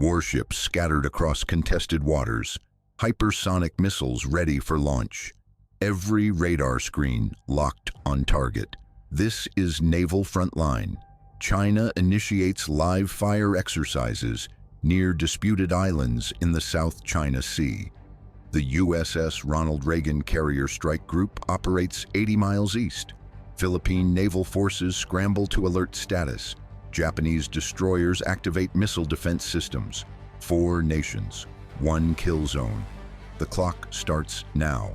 warships scattered across contested waters, hypersonic missiles ready for launch. Every radar screen locked on target. This is Naval Frontline. China initiates live fire exercises near disputed islands in the South China Sea. The USS Ronald Reagan Carrier Strike Group operates 80 miles east. Philippine naval forces scramble to alert status. Japanese destroyers activate missile defense systems. 4 nations, 1 kill zone. The clock starts now.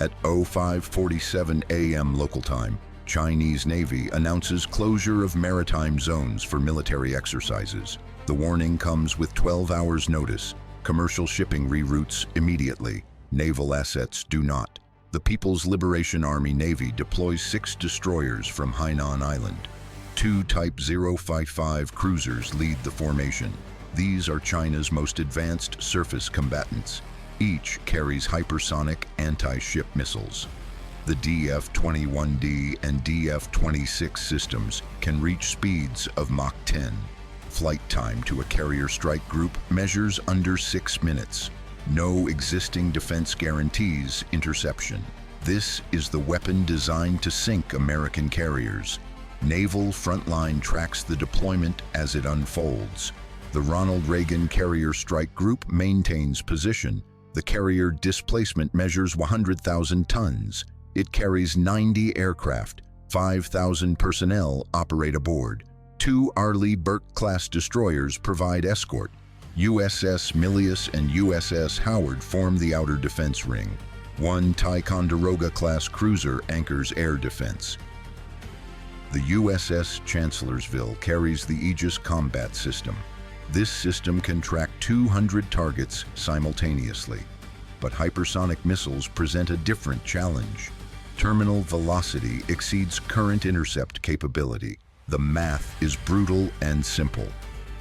At 05:47 a.m. local time, Chinese Navy announces closure of maritime zones for military exercises. The warning comes with 12 hours notice. Commercial shipping reroutes immediately. Naval assets do not. The People's Liberation Army Navy deploys 6 destroyers from Hainan Island. 2 Type 055 cruisers lead the formation. These are China's most advanced surface combatants. Each carries hypersonic anti-ship missiles. The DF-21D and DF-26 systems can reach speeds of Mach 10. Flight time to a carrier strike group measures under 6 minutes. No existing defense guarantees interception. This is the weapon designed to sink American carriers. Naval Frontline tracks the deployment as it unfolds. The Ronald Reagan Carrier Strike Group maintains position. The carrier displacement measures 100,000 tons. It carries 90 aircraft. 5,000 personnel operate aboard. 2 Arleigh Burke-class destroyers provide escort. USS Milius and USS Howard form the outer defense ring. 1 Ticonderoga-class cruiser anchors air defense. The USS Chancellorsville carries the Aegis Combat System. This system can track 200 targets simultaneously. But hypersonic missiles present a different challenge. Terminal velocity exceeds current intercept capability. The math is brutal and simple.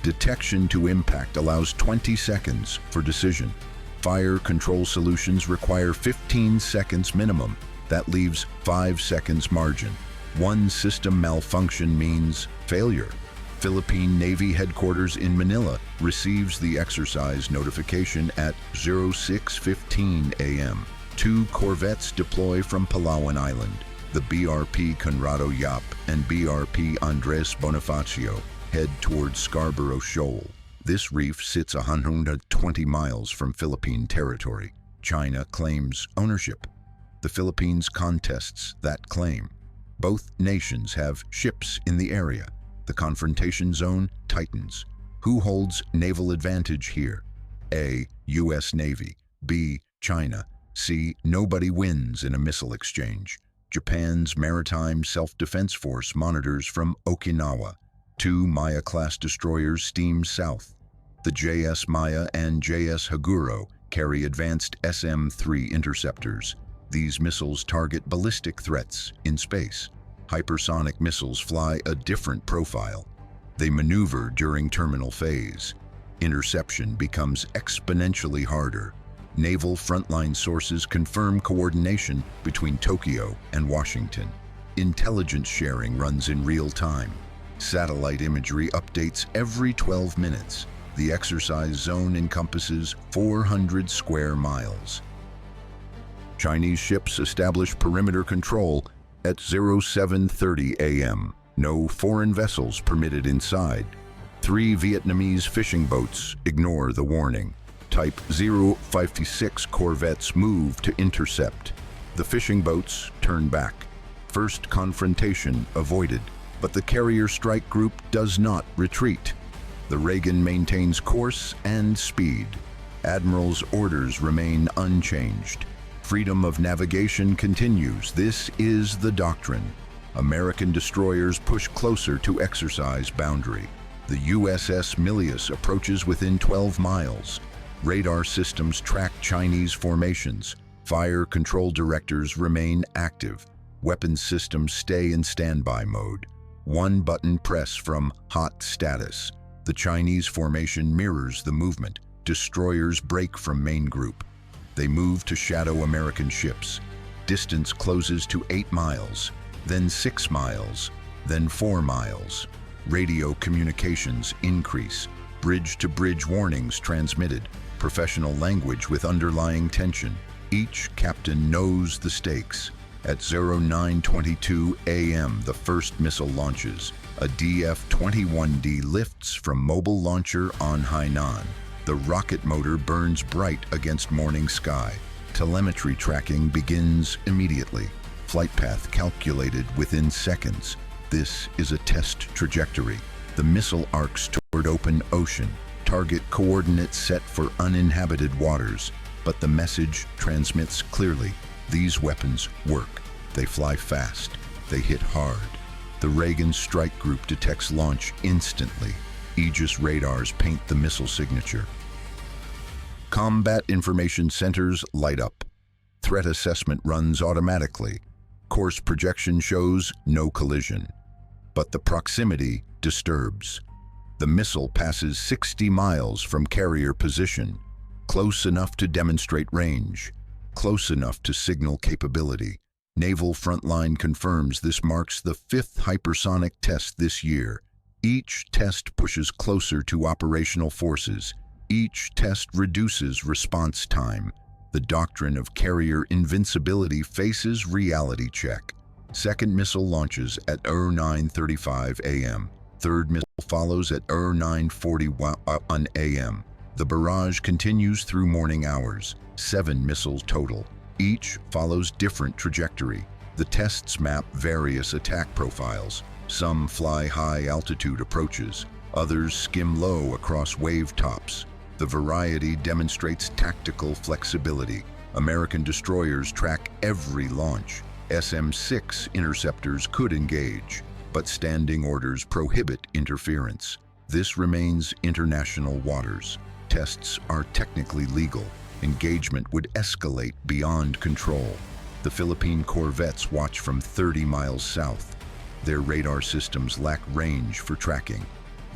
Detection to impact allows 20 seconds for decision. Fire control solutions require 15 seconds minimum. That leaves 5 seconds margin. One system malfunction means failure. Philippine Navy headquarters in Manila receives the exercise notification at 06:15 a.m. 2 corvettes deploy from Palawan Island. The BRP Conrado Yap and BRP Andres Bonifacio head towards Scarborough Shoal. This reef sits 120 miles from Philippine territory. China claims ownership. The Philippines contests that claim. Both nations have ships in the area. The confrontation zone tightens. Who holds naval advantage here? A. U.S. Navy. B. China. C. Nobody wins in a missile exchange. Japan's Maritime Self-Defense Force monitors from Okinawa. 2 Maya-class destroyers steam south. The JS Maya and JS Haguro carry advanced SM-3 interceptors. These missiles target ballistic threats in space. Hypersonic missiles fly a different profile. They maneuver during terminal phase. Interception becomes exponentially harder. Naval Frontline sources confirm coordination between Tokyo and Washington. Intelligence sharing runs in real time. Satellite imagery updates every 12 minutes. The exercise zone encompasses 400 square miles. Chinese ships establish perimeter control at 07:30 a.m. No foreign vessels permitted inside. 3 Vietnamese fishing boats ignore the warning. Type 056 corvettes move to intercept. The fishing boats turn back. First confrontation avoided, but the carrier strike group does not retreat. The Reagan maintains course and speed. Admiral's orders remain unchanged. Freedom of navigation continues. This is the doctrine. American destroyers push closer to exercise boundary. The USS Milius approaches within 12 miles. Radar systems track Chinese formations. Fire control directors remain active. Weapons systems stay in standby mode. 1 button press from hot status. The Chinese formation mirrors the movement. Destroyers break from main group. They move to shadow American ships. Distance closes to 8 miles, then 6 miles, then 4 miles. Radio communications increase. Bridge-to-bridge warnings transmitted, professional language with underlying tension. Each captain knows the stakes. At 09:22 a.m., the first missile launches. A DF-21D lifts from mobile launcher on Hainan. The rocket motor burns bright against morning sky. Telemetry tracking begins immediately. Flight path calculated within seconds. This is a test trajectory. The missile arcs toward open ocean. Target coordinates set for uninhabited waters. But the message transmits clearly. These weapons work. They fly fast. They hit hard. The Reagan strike group detects launch instantly. Aegis radars paint the missile signature. Combat information centers light up. Threat assessment runs automatically. Course projection shows no collision. But the proximity disturbs. The missile passes 60 miles from carrier position, close enough to demonstrate range, close enough to signal capability. Naval Frontline confirms this marks the 5th hypersonic test this year. Each test pushes closer to operational forces. Each test reduces response time. The doctrine of carrier invincibility faces reality check. Second missile launches at 09:35 a.m. Third missile follows at 09:41 a.m. The barrage continues through morning hours. 7 missiles total. Each follows different trajectory. The tests map various attack profiles. Some fly high altitude approaches. Others skim low across wave tops. The variety demonstrates tactical flexibility. American destroyers track every launch. SM-6 interceptors could engage, but standing orders prohibit interference. This remains international waters. Tests are technically legal. Engagement would escalate beyond control. The Philippine corvettes watch from 30 miles south. Their radar systems lack range for tracking.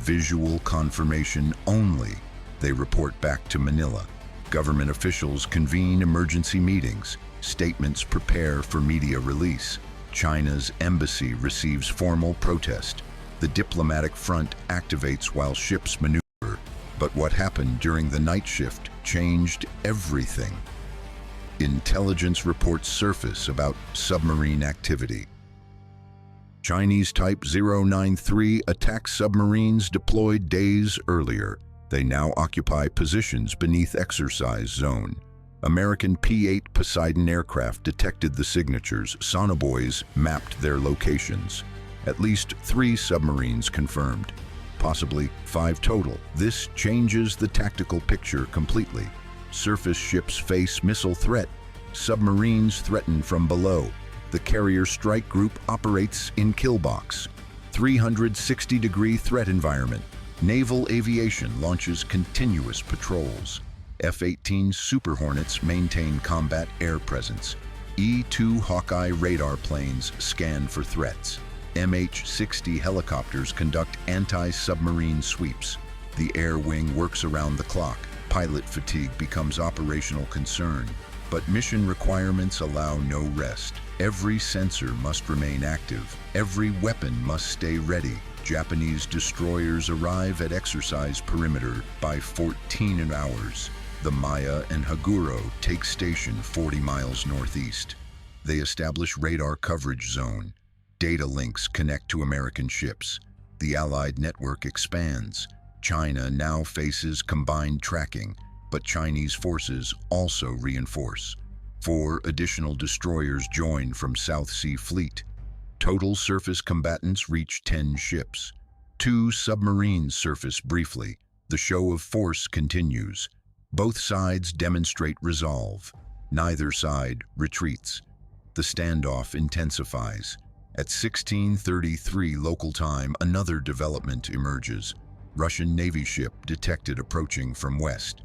Visual confirmation only. They report back to Manila. Government officials convene emergency meetings. Statements prepare for media release. China's embassy receives formal protest. The diplomatic front activates while ships maneuver. But what happened during the night shift changed everything. Intelligence reports surface about submarine activity. Chinese Type 093 attack submarines deployed days earlier. They now occupy positions beneath exercise zone. American P-8 Poseidon aircraft detected the signatures. Sonobuoys mapped their locations. At least 3 submarines confirmed. Possibly 5 total. This changes the tactical picture completely. Surface ships face missile threat. Submarines threaten from below. The carrier strike group operates in kill box. 360-degree threat environment. Naval aviation launches continuous patrols. F-18 Super Hornets maintain combat air presence. E-2 Hawkeye radar planes scan for threats. MH-60 helicopters conduct anti-submarine sweeps. The air wing works around the clock. Pilot fatigue becomes operational concern. But mission requirements allow no rest. Every sensor must remain active. Every weapon must stay ready. Japanese destroyers arrive at exercise perimeter by 14 hours. The Maya and Haguro take station 40 miles northeast. They establish radar coverage zone. Data links connect to American ships. The Allied network expands. China now faces combined tracking, but Chinese forces also reinforce. 4 additional destroyers join from South Sea Fleet. Total surface combatants reach 10 ships. 2 submarines surface briefly. The show of force continues. Both sides demonstrate resolve. Neither side retreats. The standoff intensifies. At 16:33 local time, another development emerges. Russian Navy ship detected approaching from west.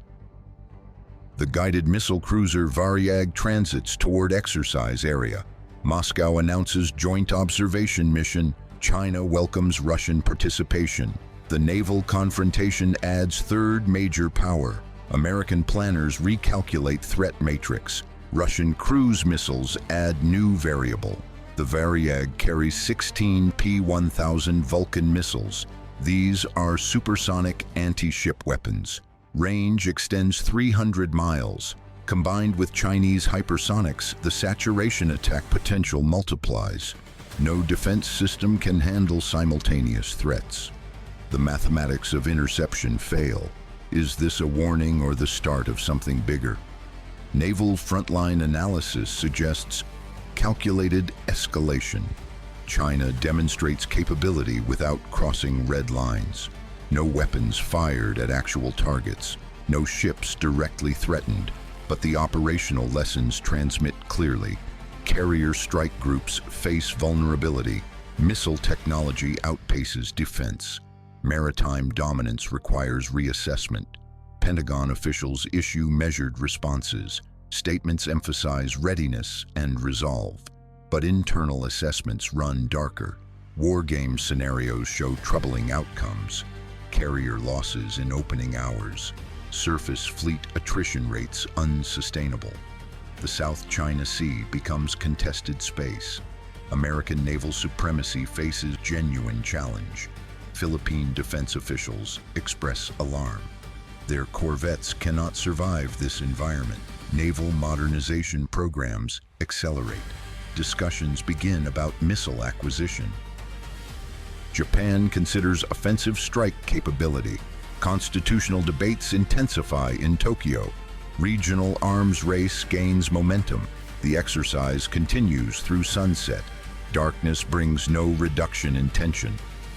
The guided missile cruiser Varyag transits toward exercise area. Moscow announces joint observation mission. China welcomes Russian participation. The naval confrontation adds 3rd major power. American planners recalculate threat matrix. Russian cruise missiles add new variable. The Varyag carries 16 P-1000 Vulcan missiles. These are supersonic anti-ship weapons. Range extends 300 miles. Combined with Chinese hypersonics, the saturation attack potential multiplies. No defense system can handle simultaneous threats. The mathematics of interception fail. Is this a warning or the start of something bigger? Naval Frontline analysis suggests calculated escalation. China demonstrates capability without crossing red lines. No weapons fired at actual targets. No ships directly threatened. But the operational lessons transmit clearly. Carrier strike groups face vulnerability. Missile technology outpaces defense. Maritime dominance requires reassessment. Pentagon officials issue measured responses. Statements emphasize readiness and resolve. But internal assessments run darker. War game scenarios show troubling outcomes. Carrier losses in opening hours. Surface fleet attrition rates unsustainable. The South China Sea becomes contested space. American naval supremacy faces genuine challenge. Philippine defense officials express alarm. Their corvettes cannot survive this environment. Naval modernization programs accelerate. Discussions begin about missile acquisition. Japan considers offensive strike capability. Constitutional debates intensify in Tokyo. Regional arms race gains momentum. The exercise continues through sunset. Darkness brings no reduction in tension.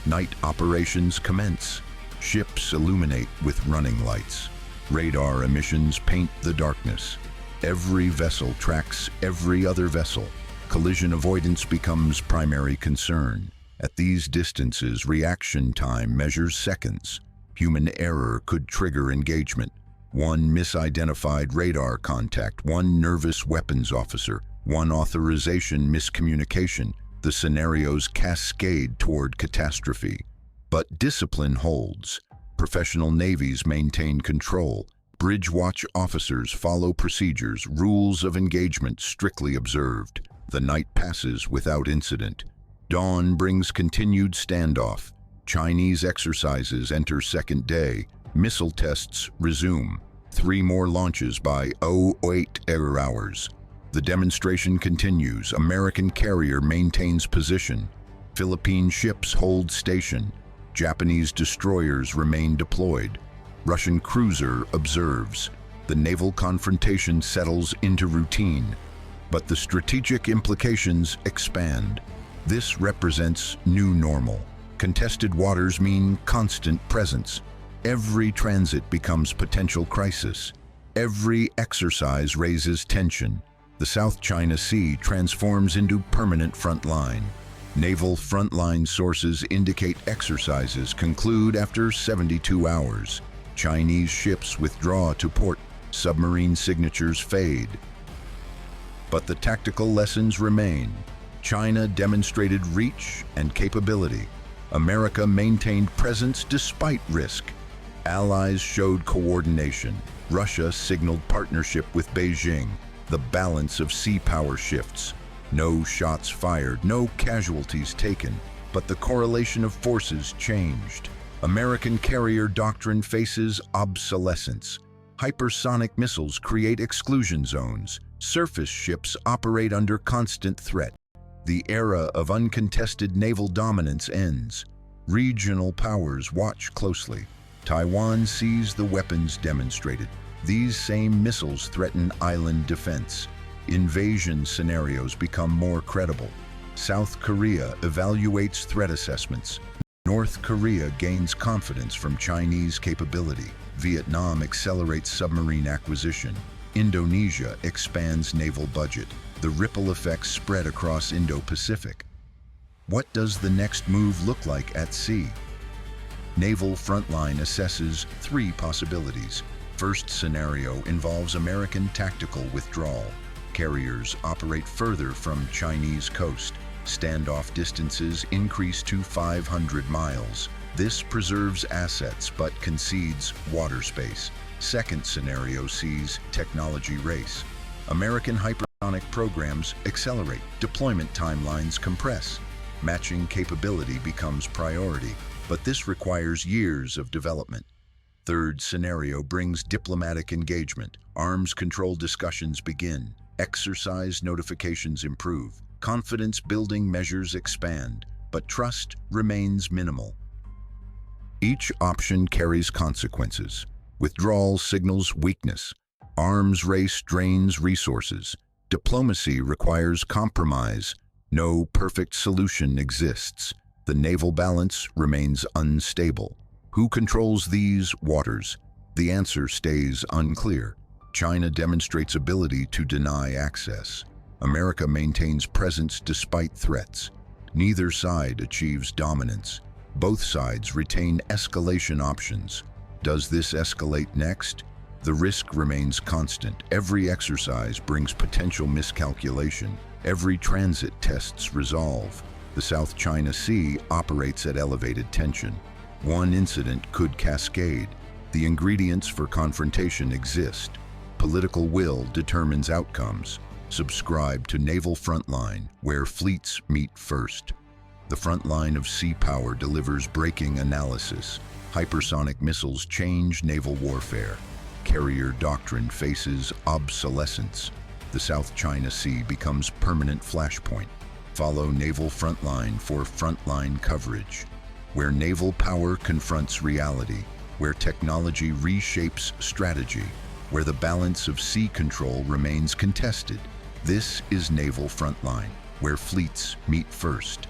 Night operations commence. Ships illuminate with running lights. Radar emissions paint the darkness. Every vessel tracks every other vessel. Collision avoidance becomes primary concern. At these distances, reaction time measures seconds. Human error could trigger engagement. One misidentified radar contact, one nervous weapons officer, one authorization miscommunication. The scenarios cascade toward catastrophe. But discipline holds. Professional navies maintain control. Bridge watch officers follow procedures, rules of engagement strictly observed. The night passes without incident. Dawn brings continued standoff. Chinese exercises enter second day. Missile tests resume. 3 more launches by 08 error hours. The demonstration continues. American carrier maintains position. Philippine ships hold station. Japanese destroyers remain deployed. Russian cruiser observes. The naval confrontation settles into routine. But the strategic implications expand. This represents new normal. Contested waters mean constant presence. Every transit becomes potential crisis. Every exercise raises tension. The South China Sea transforms into permanent front line. Naval frontline sources indicate exercises conclude after 72 hours. Chinese ships withdraw to port. Submarine signatures fade. But the tactical lessons remain. China demonstrated reach and capability. America maintained presence despite risk. Allies showed coordination. Russia signaled partnership with Beijing. The balance of sea power shifts. No shots fired, no casualties taken, but the correlation of forces changed. American carrier doctrine faces obsolescence. Hypersonic missiles create exclusion zones. Surface ships operate under constant threat. The era of uncontested naval dominance ends. Regional powers watch closely. Taiwan sees the weapons demonstrated. These same missiles threaten island defense. Invasion scenarios become more credible. South Korea evaluates threat assessments. North Korea gains confidence from Chinese capability. Vietnam accelerates submarine acquisition. Indonesia expands naval budget. The ripple effects spread across Indo-Pacific. What does the next move look like at sea? Naval Frontline assesses 3 possibilities. First scenario involves American tactical withdrawal. Carriers operate further from Chinese coast. Standoff distances increase to 500 miles. This preserves assets but concedes water space. Second scenario sees technology race. American hypersonic programs accelerate. Deployment timelines compress. Matching capability becomes priority. but this requires years of development. Third scenario brings diplomatic engagement. Arms control discussions begin. Exercise notifications improve. Confidence-building measures expand, but trust remains minimal. Each option carries consequences. Withdrawal signals weakness. Arms race drains resources. Diplomacy requires compromise. No perfect solution exists. The naval balance remains unstable. Who controls these waters? The answer stays unclear. China demonstrates ability to deny access. America maintains presence despite threats. Neither side achieves dominance. Both sides retain escalation options. Does this escalate next? The risk remains constant. Every exercise brings potential miscalculation. Every transit tests resolve. The South China Sea operates at elevated tension. One incident could cascade. The ingredients for confrontation exist. Political will determines outcomes. Subscribe to Naval Frontline, where fleets meet first. The front line of sea power delivers breaking analysis. Hypersonic missiles change naval warfare. Carrier doctrine faces obsolescence. The South China Sea becomes permanent flashpoint. Follow Naval Frontline for frontline coverage, where naval power confronts reality, where technology reshapes strategy, where the balance of sea control remains contested. This is Naval Frontline, where fleets meet first.